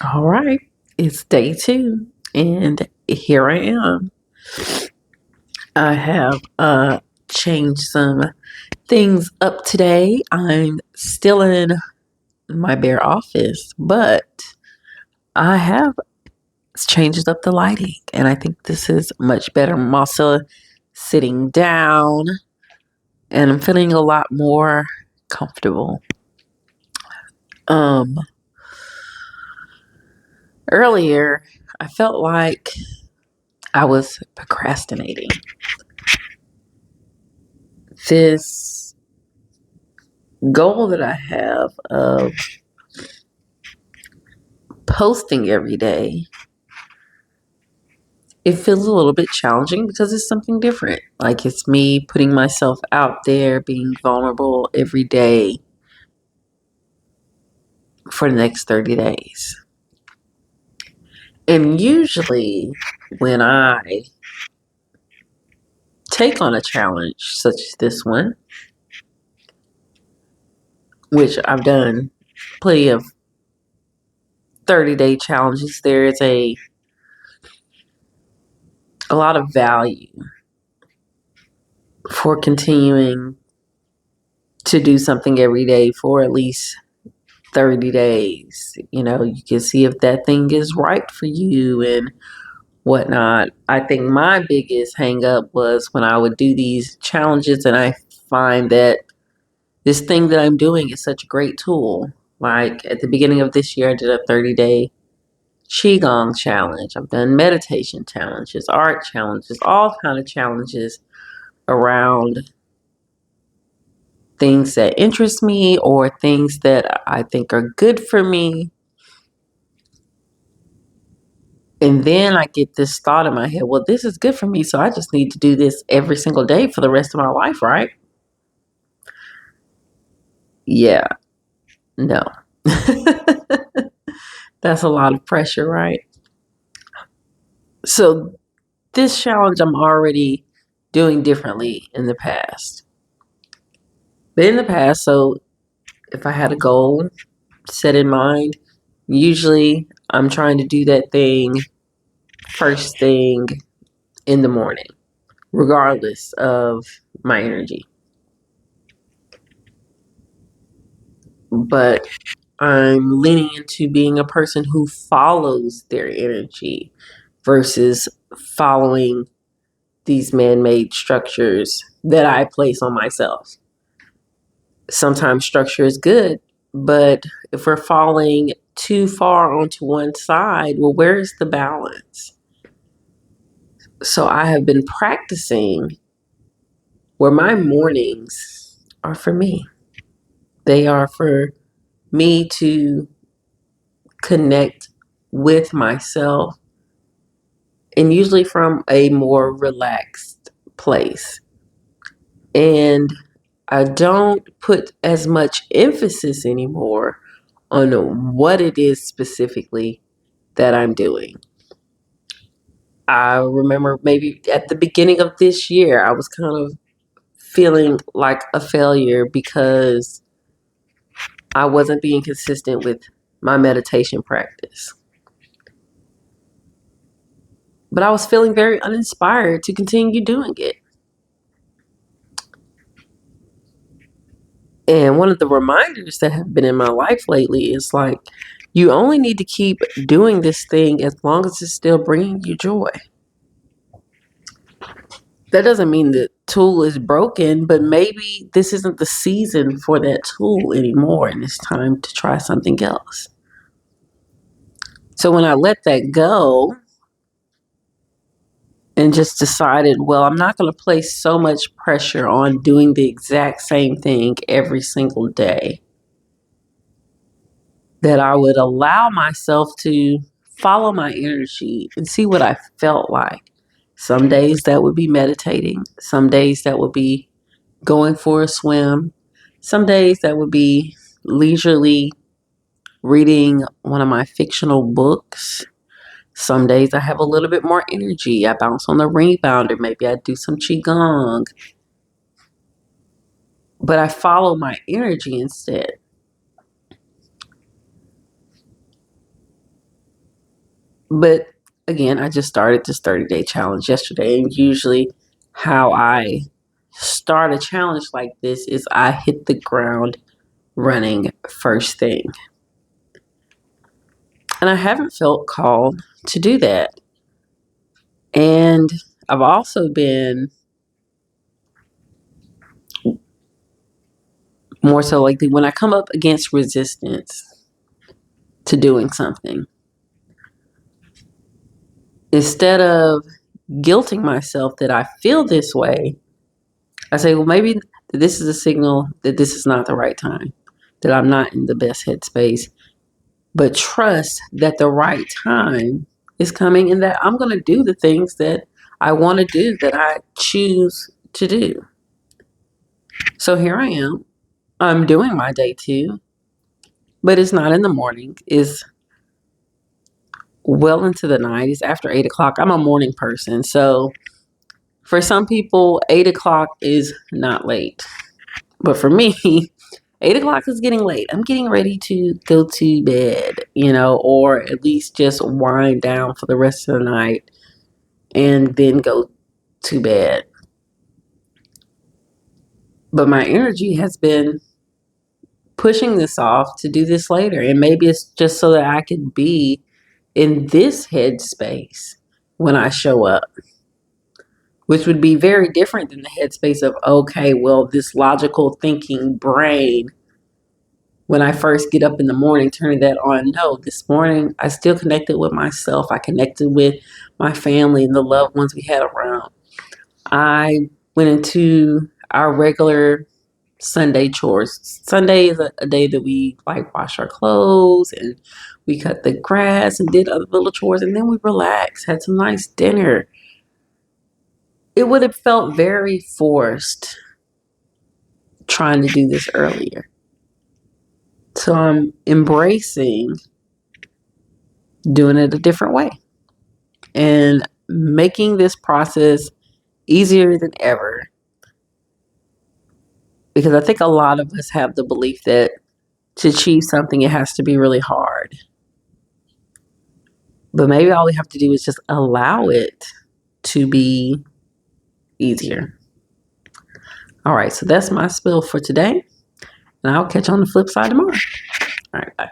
All right, it's day two, and here I am. I have changed some things up today. I'm still in my bare office, but I have changed up the lighting, and I think this is much better. I'm also sitting down, and I'm feeling a lot more comfortable. Um, Earlier, I felt like I was procrastinating. This goal that I have of posting every day, it feels a little bit challenging because it's something different. Like it's me putting myself out there, being vulnerable every day for the next 30 days. And usually, when I take on a challenge such as this one, which I've done plenty of 30-day challenges, there is a lot of value for continuing to do something every day for at least 30 days. You can see if that thing is right for you and whatnot. I think my biggest hang up was when I would do these challenges and I find that this thing that I'm doing is such a great tool. Like at the beginning of this year, I did a 30-day Qigong challenge. I've done meditation challenges, art challenges, all kind of challenges around things that interest me or things that I think are good for me. And then I get this thought in my head, well, this is good for me, so I just need to do this every single day for the rest of my life, right? Yeah, no. That's a lot of pressure, right? So this challenge I'm already doing differently in the past. But in the past, so if I had a goal set in mind, usually I'm trying to do that thing first thing in the morning, regardless of my energy. But I'm leaning into being a person who follows their energy versus following these man made structures that I place on myself. Sometimes structure is good, but if we're falling too far onto one side, well, where's the balance? So I have been practicing where my mornings are for me. They are for me to connect with myself and usually from a more relaxed place. And I don't put as much emphasis anymore on what it is specifically that I'm doing. I remember maybe at the beginning of this year, I was kind of feeling like a failure because I wasn't being consistent with my meditation practice. But I was feeling very uninspired to continue doing it. And one of the reminders that have been in my life lately is like, you only need to keep doing this thing as long as it's still bringing you joy. That doesn't mean the tool is broken, but maybe this isn't the season for that tool anymore and it's time to try something else. So when I let that go and just decided, well, I'm not going to place so much pressure on doing the exact same thing every single day, that I would allow myself to follow my energy and see what I felt like. Some days that would be meditating. Some days that would be going for a swim. Some days that would be leisurely reading one of my fictional books. Some days I have a little bit more energy. I bounce on the rebounder. Maybe I do some qigong. But I follow my energy instead. But again, I just started this 30-day challenge yesterday. And usually, how I start a challenge like this is I hit the ground running first thing. And I haven't felt called to do that. And I've also been more so like when I come up against resistance to doing something, instead of guilting myself that I feel this way, I say, well, maybe this is a signal that this is not the right time, that I'm not in the best headspace, but trust that the right time is coming and that I'm going to do the things that I want to do, that I choose to do. So here I am. I'm doing my day 2, but it's not in the morning. It's well into the night. It's after 8 o'clock. I'm a morning person. So for some people, 8 o'clock is not late. But for me, 8 o'clock is getting late. I'm getting ready to go to bed, or at least just wind down for the rest of the night and then go to bed. But my energy has been pushing this off to do this later. And maybe it's just so that I can be in this headspace when I show up, which would be very different than the headspace of, okay, well, this logical thinking brain, when I first get up in the morning, turning that on. No, this morning I still connected with myself. I connected with my family and the loved ones we had around. I went into our regular Sunday chores. Sunday is a day that we wash our clothes and we cut the grass and did other little chores, and then we relaxed, had some nice dinner. It would have felt very forced trying to do this earlier. So I'm embracing doing it a different way and making this process easier than ever. Because I think a lot of us have the belief that to achieve something, it has to be really hard. But maybe all we have to do is just allow it to be easier. All right, so that's my spill for today. And I'll catch you on the flip side tomorrow. All right, bye.